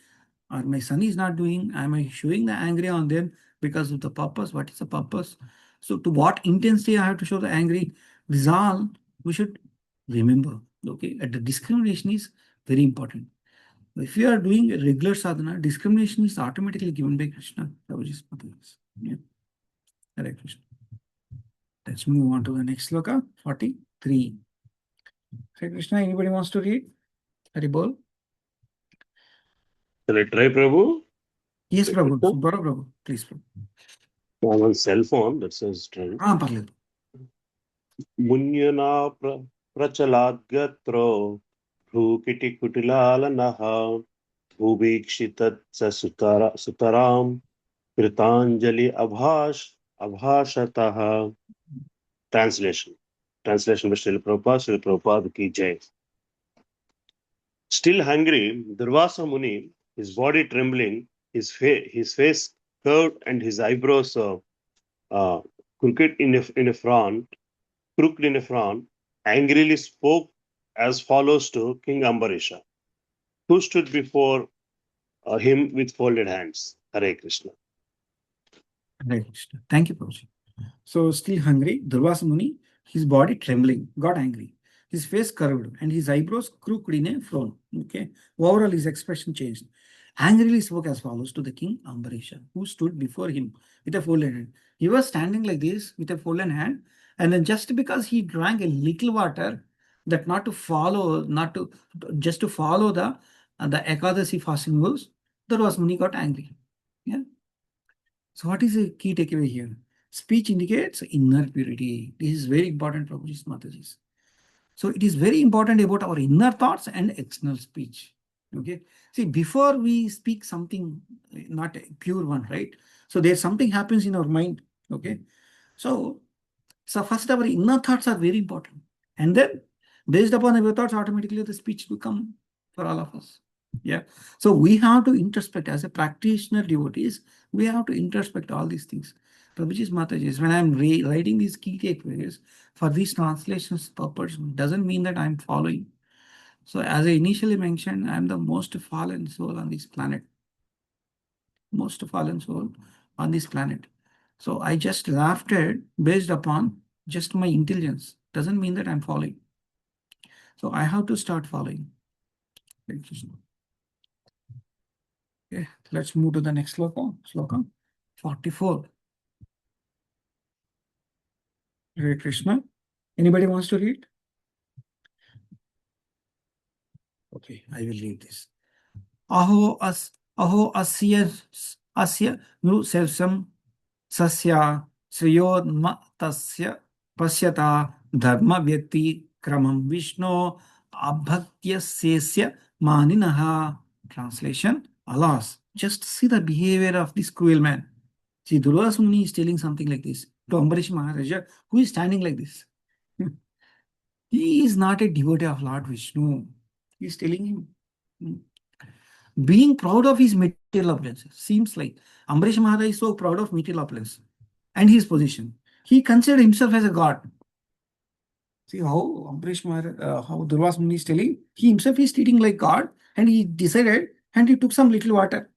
Speaker 3: or my son is not doing? Am I showing the angry on them because of the purpose? What is the purpose? So to what intensity I have to show the angry? This all we should remember. Okay, and the discrimination is very important. If you are doing a regular sadhana, discrimination is automatically given by Krishna. Yeah. Hare Krishna. Let's move on to the next sloka, 43. Hare Krishna, anybody wants to read? Hari Bol.
Speaker 6: Shall I try, Prabhu?
Speaker 3: Yes, Prabhu. Subbara Prabhu. Please, Prabhu.
Speaker 6: I'm on cell phone, that's a strength.
Speaker 3: Parle.
Speaker 6: Munyana prachaladgatro bhukiti kutilala naha bhubikshitat sutaram Kritanjali Abhashatah. Translation. Translation by Srila Prabhupada. Srila Prabhupada ki jai. Still hungry, Durvasa Muni, his body trembling, his face curved and his eyebrows crooked in a frown, angrily spoke as follows to King Ambarisha, who stood before him with folded hands. Hare Krishna.
Speaker 3: Hare Krishna. Thank you, Prabhuji. So, still hungry, Durvasa Muni, his body trembling, got angry. His face curved and his eyebrows crooked in a frown. Okay. Overall, his expression changed. Angrily spoke as follows to the king Ambarisha, who stood before him with a folded hand. He was standing like this with a folded hand, and then just because he drank a little water, that not to follow, not to just to follow the Ekadasi fasting rules, Durvasa Muni got angry. Yeah. So what is the key takeaway here? Speech indicates inner purity. This is very important, Prabhuji's Mataji's. So it is very important about our inner thoughts and external speech. Okay. See, before we speak something, not a pure one, right? So there's something happens in our mind. Okay. So first our inner thoughts are very important. And then based upon our thoughts, automatically the speech will come for all of us. Yeah. So we have to introspect as a practitioner devotees. We have to introspect all these things. Prabhuji's Mataji's, when I'm writing these key takeaways for these translations purpose, doesn't mean that I'm following. So as I initially mentioned, I'm the most fallen soul on this planet. Most fallen soul on this planet. So I just drafted based upon just my intelligence. Doesn't mean that I'm following. So I have to start following. Okay, let's move to the next sloka. Sloka 44. Hare Krishna. Anybody wants to read? Okay, I will read this. Aho asya nu sevsam sasya sriyodma tasya pasyata dharma vyakti kramam vishno abhaktya sesya maninaha. Translation: Alas, just see the behavior of this cruel man. See, Durvasa Muni is telling something like this to Ambarish Maharaja, who is standing like this. He is not a devotee of Lord Vishnu. He is telling him, being proud of his material appearances. Seems like Ambarish Maharaj is so proud of material appearance and his position. He considered himself as a god. See how Ambarish Maharaj, how Durvasa Muni is telling, he himself is treating like God, and he decided and he took some little water.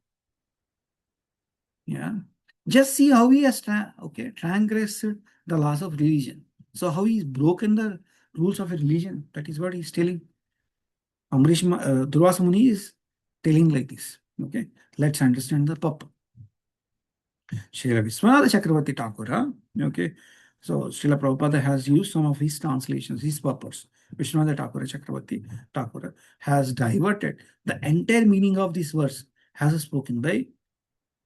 Speaker 3: Yeah. Just see how he has transgressed the laws of religion. So how he's broken the rules of a religion. That is what he's telling. Durvasa Muni is telling like this. Okay. Let's understand the purpose. Srila Vishwanath Chakravarti Thakura. Okay. So Srila Prabhupada has used some of his translations, his purpose. Vishwanath Thakura Chakravarti Thakura has diverted the entire meaning of this verse as spoken by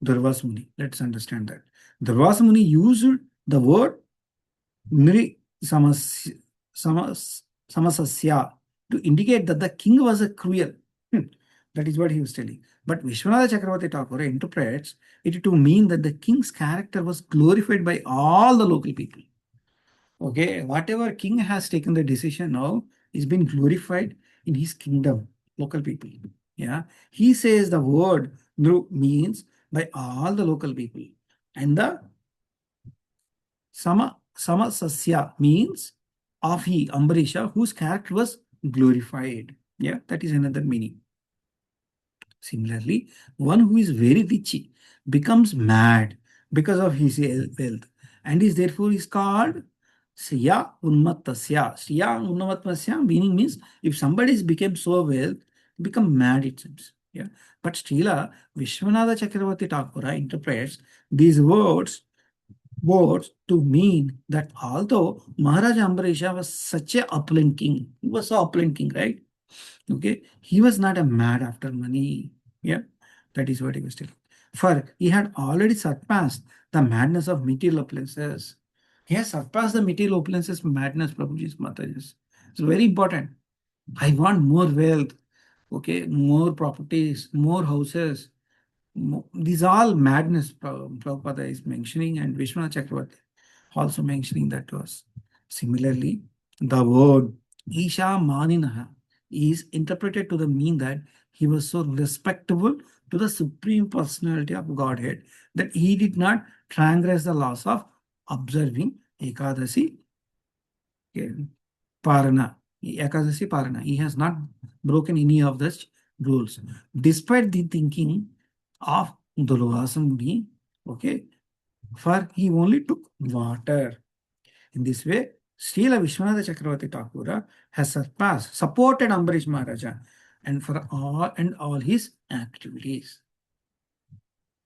Speaker 3: Durvasa Muni. Let's understand that. Durvasa Muni used the word Nri Samasasya to indicate that the king was a cruel. That is what he was telling. But Vishwanath Chakravarti Thakura interprets it to mean that the king's character was glorified by all the local people. Okay, whatever king has taken the decision now is been glorified in his kingdom, local people. Yeah, he says the word Nru means by all the local people, and the Samasasya means of he, Ambarisha, whose character was glorified. Yeah, that is another meaning. Similarly, one who is very rich becomes mad because of his wealth, and is therefore is called Sriya Unmattasya. Sriya Unmattasya meaning means if somebody is become so wealth, become mad, it seems. Yeah. But Srila Vishwanatha Chakravarti Thakura interprets these words to mean that although Maharaja Ambarisha was such a opulent king, he was so opulent king, right? Okay, he was not a mad after money. Yeah, that is what he was telling. For he had already surpassed the madness of material opulences. He has surpassed the material opulences madness, Prabhuji's Mataji's. It's very important. I want more wealth, okay, more properties, more houses. These all madness Prabhupada is mentioning, and Vishwanath Chakravarti also mentioning that to us. Similarly, the word Isha Maninaha is interpreted to the mean that he was so respectable to the Supreme Personality of Godhead that he did not transgress the laws of observing Ekadasi Parana. Ekadasi Parana. He has not broken any of the rules. Despite the thinking of Durvasa Muni, okay, for he only took water. In this way, Srila Vishwanath Chakravarti Thakura has supported Ambarish Maharaja and for all his activities.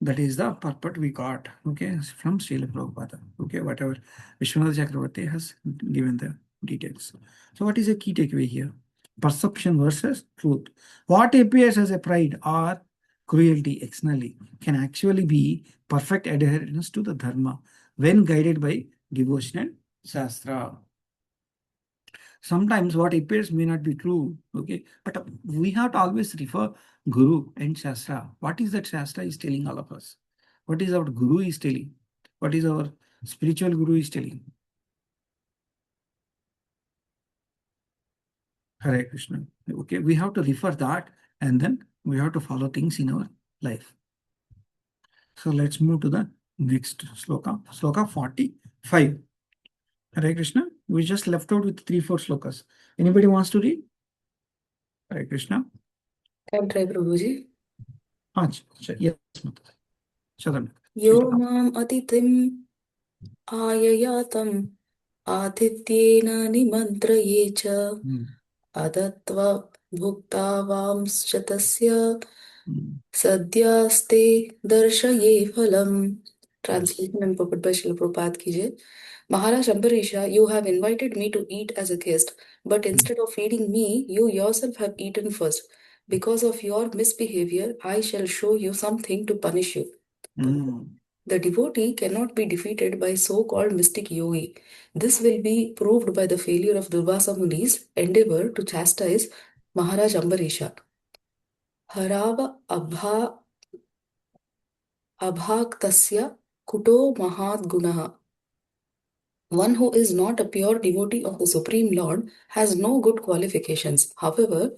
Speaker 3: That is the purport we got, okay, from Srila Prabhupada. Okay, whatever Vishwanath Chakravarti has given the details. So what is the key takeaway here? Perception versus truth. What appears as a pride or cruelty externally can actually be perfect adherence to the dharma when guided by devotion and shastra. Sometimes what appears may not be true, okay, but we have to always refer Guru and Shastra. What is that Shastra is telling all of us? What is our Guru is telling? What is our spiritual Guru is telling? Hare Krishna. Okay, we have to refer that and then we have to follow things in our life. So let's move to the next sloka, sloka 45. Hare Krishna. We just left out with 3-4 slokas. Anybody wants to read? Hare Krishna.
Speaker 7: Can I try, Prabhuji?
Speaker 3: Yes, Mataji. Shadam.
Speaker 7: Yo mam atitim ayayatam आतिथ्येन निमन्त्रये च अदत्वा भुक्तावांश्च तस्य सद्यास्ते दर्शये फलम्. Translation and purport by Srila Prabhupada ki jai. Maharaj Ambarisha, you have invited me to eat as a guest, but instead of feeding me, you yourself have eaten first. Because of your misbehavior, I shall show you something to punish you. The devotee cannot be defeated by so-called mystic yogi. This will be proved by the failure of Durvasa Muni's endeavor to chastise Maharaj Ambarisha. Harava abhaktasya kuto mahat gunaha. One who is not a pure devotee of the Supreme Lord has no good qualifications. However,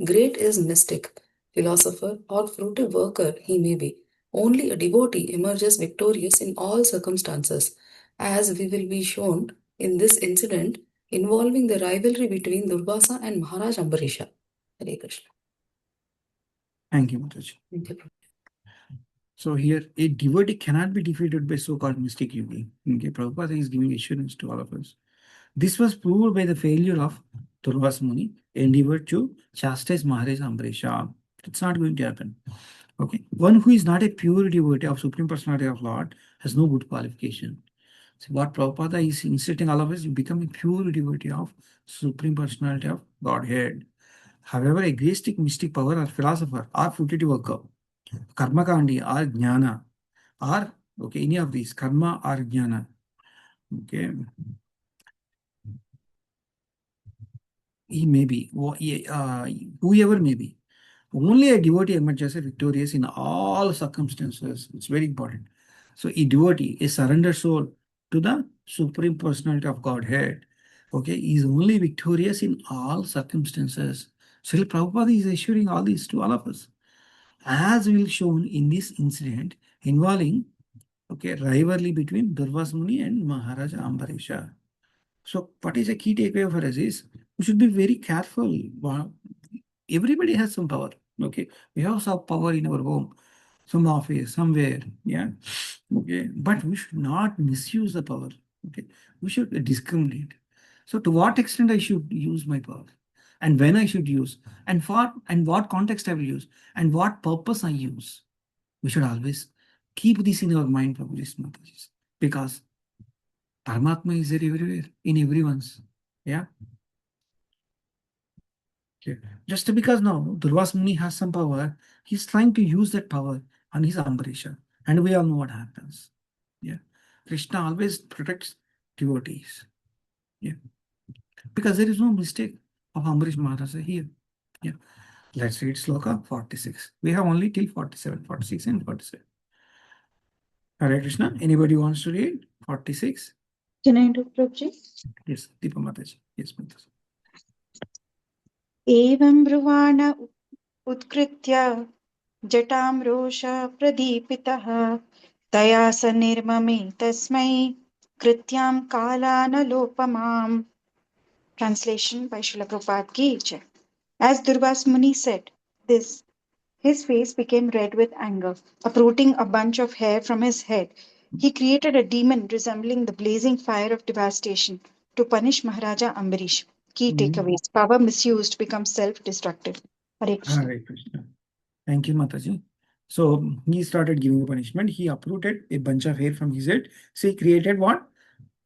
Speaker 7: great is mystic, philosopher, or fruitive worker he may be. Only a devotee emerges victorious in all circumstances, as we will be shown in this incident involving the rivalry between Durvasa and Maharaj Ambarisha. Hare Krishna.
Speaker 3: Thank you, Mataji.
Speaker 7: Thank you.
Speaker 3: So here, a devotee cannot be defeated by so-called mystic yogi. Okay, Prabhupada is giving assurance to all of us. This was proved by the failure of Durvasa Muni endeavor to chastise Maharaj Ambarisha. It's not going to happen. Okay, one who is not a pure devotee of Supreme Personality of Lord has no good qualification. So what Prabhupada is instructing all of us, you become a pure devotee of Supreme Personality of Godhead. However, a egoistic mystic power or philosopher or fruitive worker, karma kandi or jnana, or okay, any of these karma or jnana, okay, he may be, whoever may be, only a devotee emerges victorious in all circumstances. It's very important. So a devotee, a surrendered soul to the Supreme Personality of Godhead, okay, is only victorious in all circumstances. Srila Prabhupada is assuring all this to all of us. As will shown in this incident involving, okay, rivalry between Durvasa Muni and Maharaja Ambarisha. So what is a key takeaway for us is, we should be very careful. Everybody has some power, okay? We have some power in our home, some office, somewhere, yeah? Okay, but we should not misuse the power, okay? We should discriminate. So to what extent I should use my power? And when I should use? And for and what context I will use? And what purpose I use? We should always keep this in our mind, Prabhuji, because Paramatma is there everywhere, in everyone's. Yeah. Okay. Just because now Durvasa Muni has some power, he's trying to use that power on his Ambarisha. And we all know what happens. Yeah. Krishna always protects devotees. Yeah. Because there is no mistake of Ambarish Maharaja here. Yeah. Let's read sloka 46. We have only till 47, 46 and 47. Hare Krishna. Anybody wants to read 46?
Speaker 9: Can I do, Prabhuji?
Speaker 3: Yes, Deepa Mataji. Yes, Mataji.
Speaker 9: एवं ब्रुवाण उत्कृत्य जटां रोष प्रदीपितः तया स निर्ममे तस्मै कृत्यां कालानलोपमाम्. Translation by Srila Prabhupada Ki Jai. As Durvas Muni said this, his face became red with anger. Uprooting a bunch of hair from his head, he created a demon resembling the blazing fire of devastation to punish Maharaja Ambarish. Key takeaways: power misused becomes self-destructive. Hare Krishna.
Speaker 3: Hare Krishna. Thank you, Mataji. So he started giving a punishment. He uprooted a bunch of hair from his head. So he created what?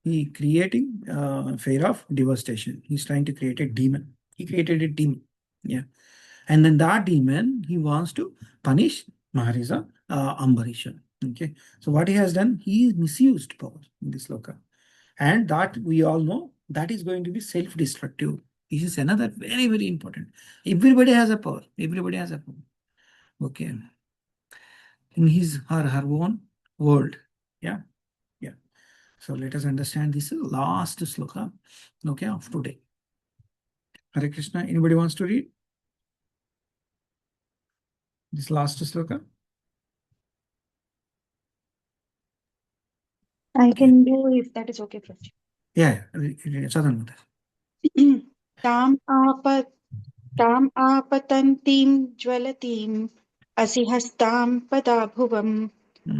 Speaker 3: He creating fear of devastation. He's trying to create a demon. He created a demon. Yeah. And then that demon, he wants to punish Maharaja Ambarisha. Okay. So what he has done, he misused power in this loka. And that we all know that is going to be self-destructive. This is another very, very important. Everybody has a power. Everybody has a power. Okay. In his or her own world. Yeah. Yeah. So let us understand this last sloka, okay, of today. Hare Krishna. Anybody wants to read this last sloka?
Speaker 9: I can do if that is okay, Prabhuji.
Speaker 3: Yeah, Sadhan Mata.
Speaker 9: ताम् आपतन्तीं ज्वलतीम् असिहस्तां पदाभुवम्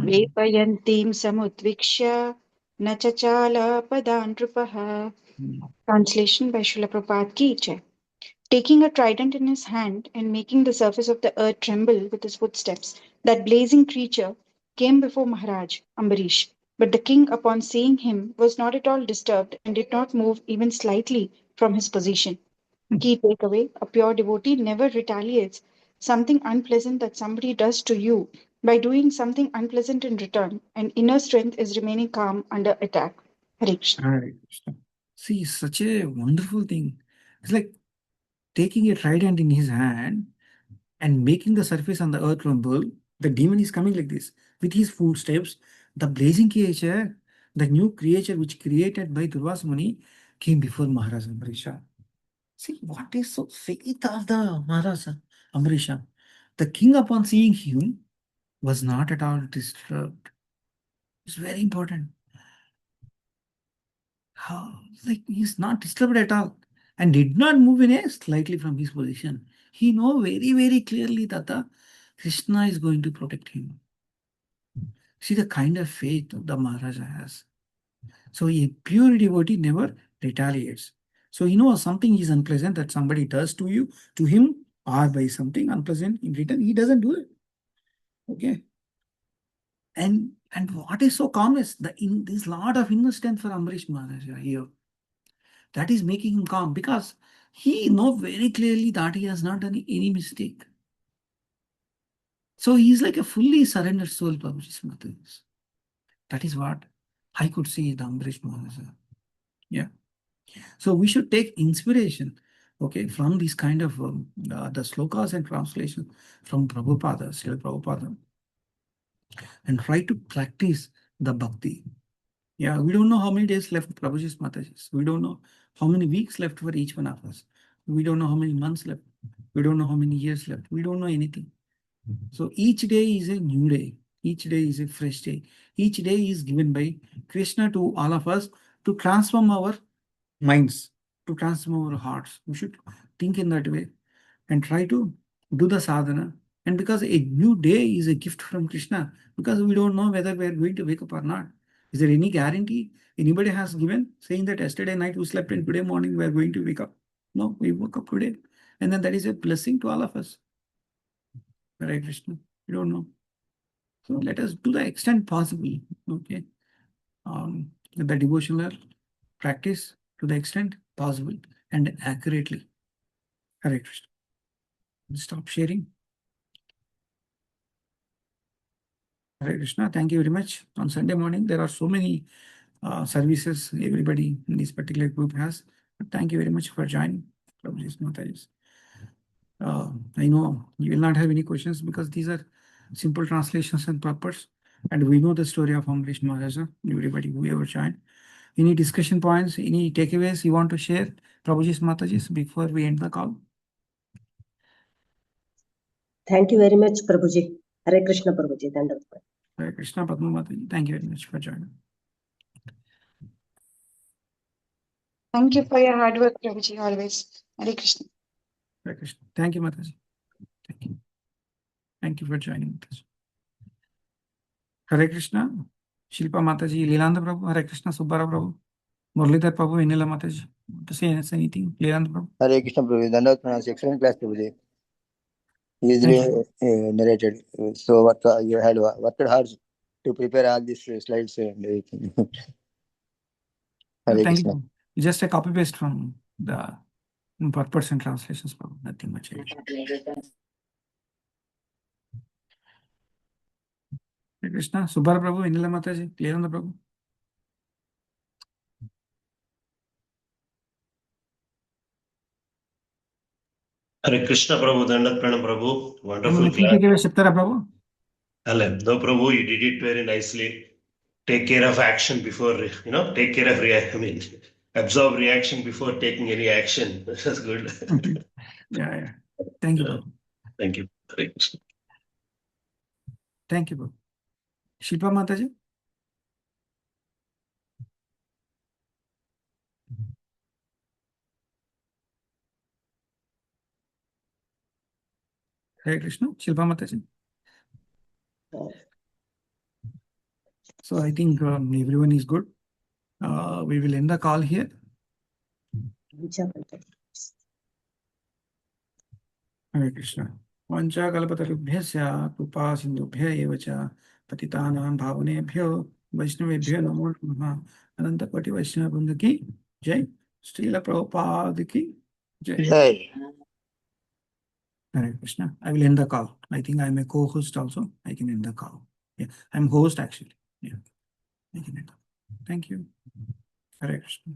Speaker 9: वेपयन्तीं समुद्विक्ष्य न चचाल पदा नृपः. Translation by Srila Prabhupada Ki Jai. Taking a trident in his hand and making the surface of the earth tremble with his footsteps, that blazing creature came before Maharaj Ambarish. But the king, upon seeing him, was not at all disturbed and did not move even slightly from his position. Key takeaway: a pure devotee never retaliates something unpleasant that somebody does to you by doing something unpleasant in return, and inner strength is remaining calm under attack. Hare Krishna.
Speaker 3: Hare Krishna. See, such a wonderful thing. It's like taking a trident in his hand and making the surface on the earth tremble. The demon is coming like this with his footsteps. The blazing creature, the new creature which created by Durvas Muni, came before Maharaj Ambarisha. See, what is so faith of the Maharaj Ambarisha? The king, upon seeing him, was not at all disturbed. It's very important. How, like he's not disturbed at all and did not move in a slightly from his position. He know very, very clearly that the Krishna is going to protect him. See the kind of faith the Maharaja has. So a pure devotee never retaliates. So he knows something is unpleasant that somebody does to you, to him, or by something unpleasant in return, he doesn't do it. Okay. And what is so calm is this lot of inner strength for Ambarish Maharaja here. That is making him calm because he knows very clearly that he has not done any mistake. So he is like a fully surrendered soul, Prabhuji's mother. That is what I could see in Ambarish Maharaja. Yeah. So we should take inspiration, okay, from these kind of the slokas and translation from Prabhupada, Srila Prabhupada, and try to practice the bhakti. Yeah, we don't know how many days left Prabhuji's Mataji's. We don't know how many weeks left for each one of us. We don't know how many months left. We don't know how many years left. We don't know anything. So each day is a new day. Each day is a fresh day. Each day is given by Krishna to all of us to transform our minds, to transform our hearts. We should think in that way and try to do the sadhana. And because a new day is a gift from Krishna, because we don't know whether we are going to wake up or not. Is there any guarantee anybody has given saying that yesterday night we slept and today morning we are going to wake up? No, we woke up today. And then that is a blessing to all of us. Hare Krishna. We don't know. So let us do the extent possible. Okay. The devotional practice to the extent possible and accurately. Hare Krishna. Stop sharing. Hare Krishna. Thank you very much. On Sunday morning, there are so many services everybody in this particular group has. But thank you very much for joining. Prabhuji's Mataji's. I know you will not have any questions because these are simple translations and purpose. And we know the story of Amrish Maharaja, everybody who ever joined. Any discussion points, any takeaways you want to share, Prabhuji's Mataji's, before we end the call?
Speaker 8: Thank you very much, Prabhuji. Hare Krishna, Prabhuji. Dandavat.
Speaker 3: Hare Krishna, Padma Mataji. Thank you very much for joining.
Speaker 9: Thank you for your hard work, Prabhuji, always. Hare Krishna.
Speaker 3: Hare Krishna. Thank you, Mataji. Thank you. Thank you for joining us. Hare Krishna, Shilpa Mataji, Lilananda Prabhu, Hare Krishna, Subbara Prabhu, Murlidhar Prabhu, Inila Mataji. To say anything, Lilananda Prabhu?
Speaker 5: Hare Krishna Prabhu. Dandavat Pranam. Excellent class, Prabhuji.
Speaker 3: Thank
Speaker 5: Easily narrated. So what you had worked hard to prepare all these slides and everything. Hare
Speaker 3: Thank
Speaker 5: Krishna.
Speaker 3: you. Just a copy paste from the purpose and translations, Prabhu. Nothing much. Hare Krishna, Subbara Prabhu, Inila Mataji, Lilananda Prabhu.
Speaker 6: Hare Krishna Prabhu, Dandat Pranam Prabhu. Wonderful
Speaker 3: Anything
Speaker 6: class.
Speaker 3: takeaway చెప్తారా Prabhu?
Speaker 6: No, Prabhu, you did it very nicely. Take care of action before, take care of absorb reaction before taking any action. That's good.
Speaker 3: Yeah. Thank you, Prabhu.
Speaker 6: Thank you. Hare Krishna.
Speaker 3: Thank you, Prabhu. Shilpa Mataji? Hare Krishna, Shilpa Mataji. So I think everyone is good. We will end the call here. Hare Krishna. Vancha kalpatarubhyasya krupa sindhubhya eva cha patitanam bhavanebhyo vaishnavebhyo namo namaha. Ananta Koti Vaishnava Vrinda ki jai. Srila Prabhupada ki jai.
Speaker 5: Jai.
Speaker 3: Hare Krishna. I will end the call. I think I am a co-host also. I can end the call. Yeah, I'm host actually. Yeah, I can end the call. Thank you. Hare Krishna.